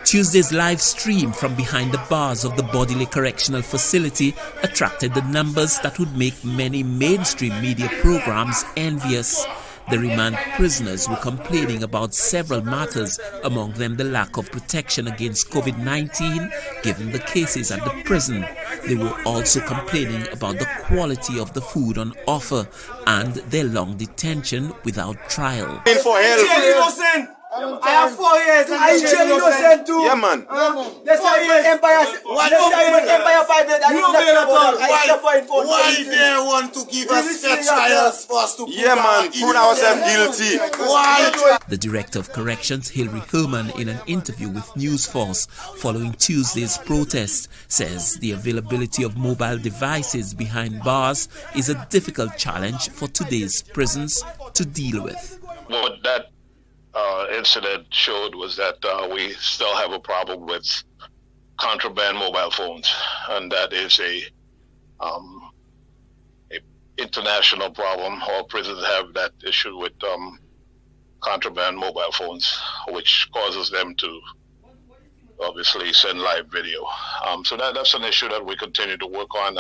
Tuesday's live stream from behind the bars of the Bordelais Correctional Facility attracted the numbers that would make many mainstream media programs envious. The remand prisoners were complaining about several matters, among them the lack of protection against COVID-19 given the cases at the prison. They were also complaining about the quality of the food on offer and their long detention without trial. I have 4 years. I jail innocent too. Yeah, man. Let's say Empire. Why they want to give us fair trials for us to Yeah, man. Prove ourselves guilty. Why? The Director of Corrections, Hilary Herman, in an interview with News Force following Tuesday's protest, says the availability of mobile devices behind bars is a difficult challenge for today's prisons to deal with. What that incident showed was that we still have a problem with contraband mobile phones, and that is a international problem. All prisons have that issue with contraband mobile phones, which causes them to obviously send live video. So that's an issue that we continue to work on.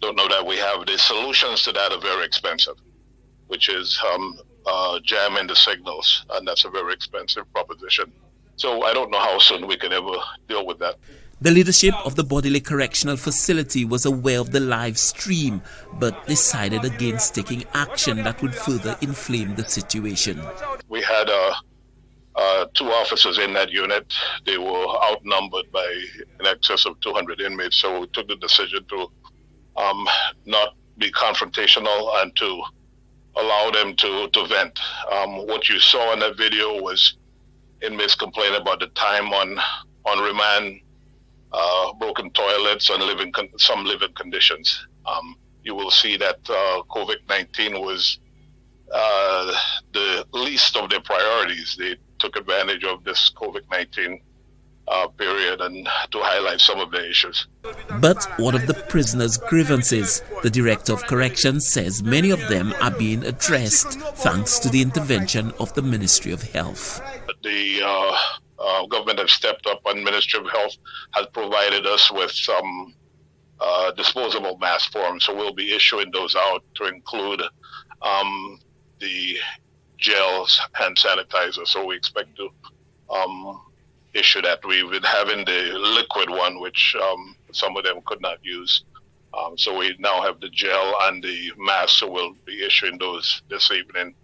Don't know that we have the solutions to that are very expensive, which is jamming the signals, and that's a very expensive proposition. So I don't know how soon we can ever deal with that. The leadership of the Bordelais Correctional Facility was aware of the live stream, but decided against taking action that would further inflame the situation. We had 2 officers in that unit. They were outnumbered by in excess of 200 inmates, so we took the decision to not be confrontational and to allow them to vent. What you saw in that video was inmates complaining about the time on remand, broken toilets, and some living conditions. You will see that COVID-19 was the least of their priorities. They took advantage of this COVID-19 period and to highlight some of the issues. But one of the prisoners' grievances, the Director of Corrections says many of them are being addressed thanks to the intervention of the Ministry of Health. The government has stepped up, and Ministry of Health has provided us with some disposable mask forms, so we'll be issuing those out to include the gels, hand sanitizer. So we expect to issue that. We've been having the liquid one, which some of them could not use. So we now have the gel and the mask, so we'll be issuing those this evening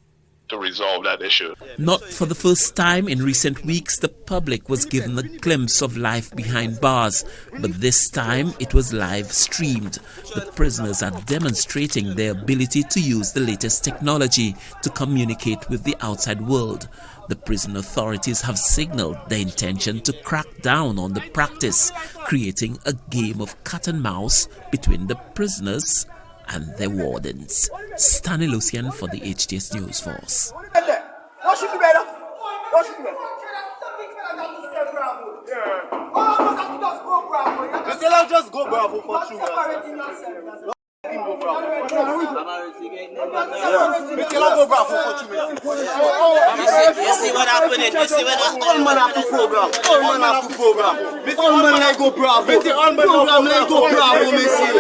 to resolve that issue. Not for the first time in recent weeks, the public was given a glimpse of life behind bars, but this time it was live streamed. The prisoners are demonstrating their ability to use the latest technology to communicate with the outside world. The prison authorities have signaled their intention to crack down on the practice, creating a game of cat and mouse between the prisoners and their wardens. Stanley Lucian for the HTS News Force. Just go bravo for you. You see what happened? You see what happened? All man have to program. All man have to program. All man like go bravo. All man like go bravo, me see.